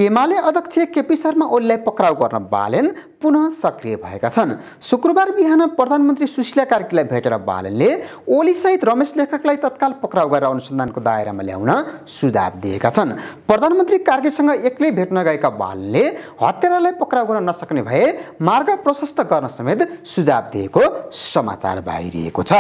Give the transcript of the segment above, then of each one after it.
एमाले अध्यक्ष केपी शर्मा ओलीलाई पक्राउ गर्न बालेन पुनः सक्रिय भएका छन्। शुक्रबार बिहान प्रधानमन्त्री सुशीला कार्कीलाई भेटेर बालेनले ओलीसहित रमेश लेखकलाई तत्काल पक्राउ गरेर अनुसन्धानको दायरामा ल्याउन सुझाव दिएका छन्। प्रधानमन्त्री कार्कीसँग एक्लै भेट्न गएका बालेनले हत्यारालाई पक्राउ गर्न नसक्ने भए मार्ग प्रशस्त गर्न समेत सुझाव दिएको समाचार बाहिरिएको छ।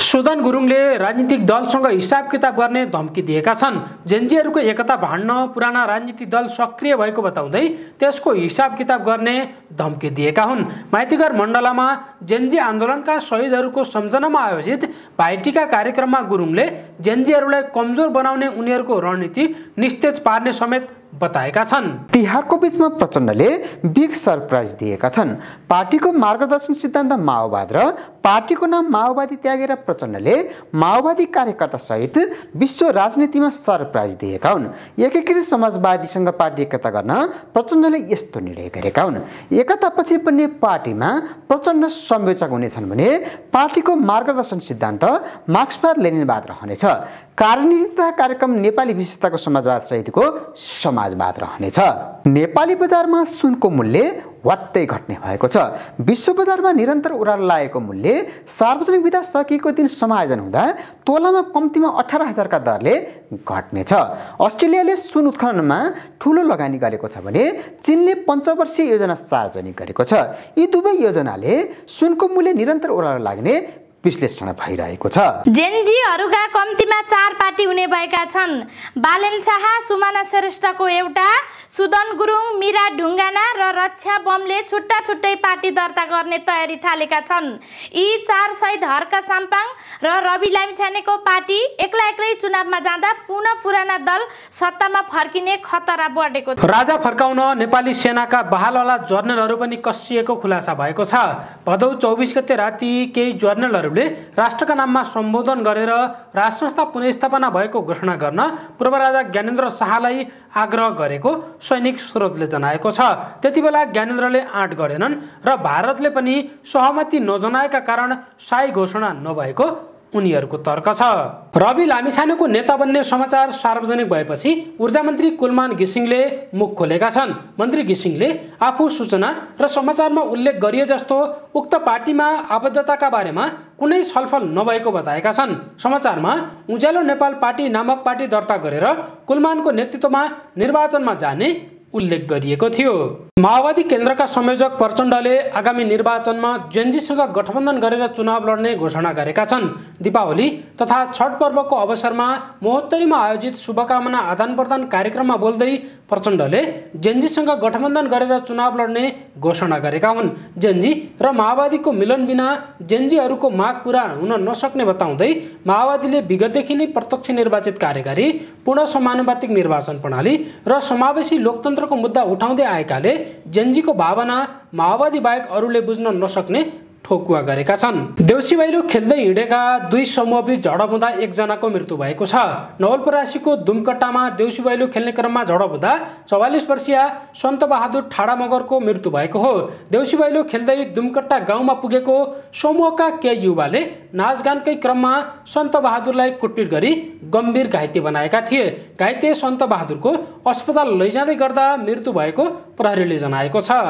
सुदन गुरुङले राजनीतिक दलसँग हिसाब किताब गर्ने धम्की दिएका छन्। जेन्जीहरूको एकता भाड्न पुराना राजनीतिक दल सक्रिय भएको बताउँदै त्यसको हिसाब किताब गर्ने धम्की दिएका हुन्। माइतीघर मण्डलामा जेन्जी आन्दोलनका शहीदहरूको सम्झनामा आयोजित भाइटिका कार्यक्रममा गुरुङले जेन्जीहरूलाई कमजोर बनाउने उनीहरूको रणनीति निस्तेज पार्ने समेत बताएका छन्। तिहारको बीचमा प्रचण्डले बिग सरप्राइज दिएका छन्। पार्टीको मार्गदर्शन सिद्धान्त माओवाद र पार्टीको नाम माओवादी त्यागेर प्रचण्डले माओवादी कार्यकर्ता सहित विश्व राजनीतिमा सरप्राइज दिएका हुन्। एकीकृत समाजवादीसँग पार्टी एकता गर्न प्रचण्डले यस्तो निर्णय गरेका हुन्। एकतापछि बन्ने पार्टीमा प्रचण्ड संयोजक हुनेछन् भने पार्टीको मार्गदर्शन सिद्धान्त मार्क्सवाद लेनिनवाद रहनेछ। कार्यनीति तथा कार्यक्रम नेपाली विशेषताको समाजवाद सहितको समाजवाद रहनेछ। नेपाली बजारमा सुनको मूल्य वात्तै घट्ने भएको छ। विश्व बजारमा निरन्तर उडान लागेको मूल्य सार्वजनिक विदा सकिएको दिन समायोजन हुँदा तोलामा कम्तीमा 18,000 का दरले घट्नेछ। अस्ट्रेलियाले सुन उत्खननमा ठूलो लगानी गरेको छ भने चीनले पञ्चवर्षीय योजना सार्वजनिक गरेको छ। यी दुवै योजनाले सुनको मूल्य निरन्तर उडान लाग्ने विश्लेषण भइरहेको छ। जेनजीहरूका कम्तीमा 4 पार्टी हुने भएका छन्। बालेन शाह, सुमना श्रेष्ठको एउटा, सुदन गुरुङ, मीरा ढुङ्गाना र रक्षा बमले छुट्टा छुट्टै पार्टी दर्ता गर्ने तयारी थालेका छन्। यी 4 सहित हर्क साम्पाङ र रवि लामिछानेको पार्टी एक्लै चुनावमा जाँदा पुनः पुराना दल सत्तामा फर्किने खतरा बढेको छ। राजा फर्काउन नेपाली सेनाका बहालवाला जर्नलहरू पनि कसिएको खुलासा भएको छ। भदौ 24 गते राति केही जर्नलहरू राष्ट्रका नाममा सम्बोधन गरेर राष्ट्र संस्था पुनर्स्थापना भएको घोषणा गर्न पूर्व राजा ज्ञानेन्द्र शाहलाई आग्रह गरेको सैनिक स्रोतले जनाएको छ। त्यतिबेला ज्ञानेन्द्रले आँट गरेनन् र भारतले पनि सहमति नजनाएका कारण शाही घोषणा नभएको उनीहरूको तर्क छ। रवि लामिछानेको नेता बन्ने समाचार सार्वजनिक भएपछि ऊर्जा मन्त्री कुलमान घिसिङले मुख खोलेका छन्। मन्त्री घिसिङले आफू सूचना र समाचारमा उल्लेख गरिए जस्तो उक्त पार्टीमा आबद्धताका बारेमा कुनै छलफल नभएको बताएका छन्। समाचारमा उज्यालो नेपाल पार्टी नामक पार्टी दर्ता गरेर कुलमानको नेतृत्वमा निर्वाचनमा जाने उल्लेख गरिएको थियो। माओवादी केन्द्रका संयोजक प्रचण्डले आगामी निर्वाचनमा जेन्जीसँग गठबन्धन गरेर चुनाव लड्ने घोषणा गरेका छन्। दीपावली तथा छठ पर्वको अवसरमा महोत्तरीमा आयोजित शुभकामना आदान प्रदान कार्यक्रममा बोल्दै प्रचण्डले जेन्जीसँग गठबन्धन गरेर चुनाव लड्ने घोषणा गरेका हुन्। जेन्जी र माओवादीको मिलन बिना जेन्जीहरूको माग पूरा हुन नसक्ने बताउँदै माओवादीले विगतदेखि नै प्रत्यक्ष निर्वाचित कार्यकारी, पूर्ण समानुपातिक निर्वाचन प्रणाली र समावेशी लोकतन्त्रको मुद्दा उठाउँदै आएकाले जेन्जीको भावना माओवादी बाहेक अरूले बुझ्न नसक्ने ठोकुवा गरेका छन्। देउसी भैलो खेल्दै हिँडेका 2 समूहबीच झडप हुँदा 1 जनाको मृत्यु भएको छ। नवलपरासीको दुमकट्टामा देउसी भैलो खेल्ने क्रममा झडप हुँदा 44 वर्षीय सन्त बहादुर ठाडा मगरको मृत्यु भएको हो। देउसी भैलो खेल्दै दुमकट्टा गाउँमा पुगेको समूहका केही युवाले नाचगानकै क्रममा सन्त बहादुरलाई कुटपिट गरी गम्भीर घाइते बनाएका थिए। घाइते सन्त बहादुरको अस्पताल लैजाँदै गर्दा मृत्यु भएको प्रहरीले जनाएको छ।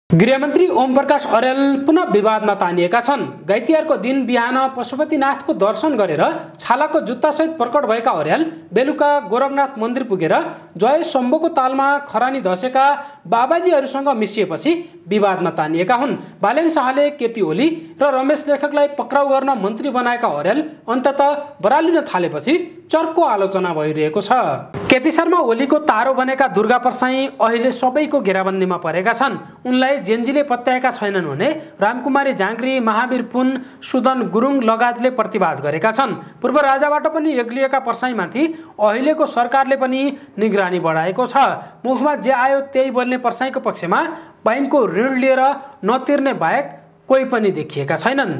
गृहमन्त्री ओम प्रकाश अर्याल पुनः विवादमा तानिएका छन्। घाइतेहरूको दिन बिहान पशुपतिनाथको दर्शन गरेर छालाको जुत्तासहित प्रकट भएका अर्याल बेलुका गोरखनाथ मन्दिर पुगेर जय शम्भुको तालमा खरानी धसेका बाबाजीहरूसँग मिसिएपछि विवादमा तानिएका हुन्। बालेन शाहले केपी ओली र रमेश लेखकलाई पक्राउ गर्न मन्त्री बनाएका अर्याल अन्ततः बरालिन थालेपछि चर्को आलोचना भइरहेको छ। केपी शर्मा ओलीको तारो बनेका दुर्गा प्रसाई अहिले सबैको घेराबन्दीमा परेका छन्। उनलाई जेन्जीले पत्याएका छैनन् भने रामकुमारी झाँक्री, महावीर पुन, सुदन गुरुङ लगायतले प्रतिवाद गरेका छन्। पूर्व राजाबाट पनि एक्लिएका प्रसाईमाथि अहिलेको सरकारले पनि निगरानी बढाएको छ। मुखमा जे आयो त्यही बोल्ने प्रसाईको पक्षमा बैंकको ऋण लिएर नतिर्ने बाहेक कोही पनि देखिएका छैनन्।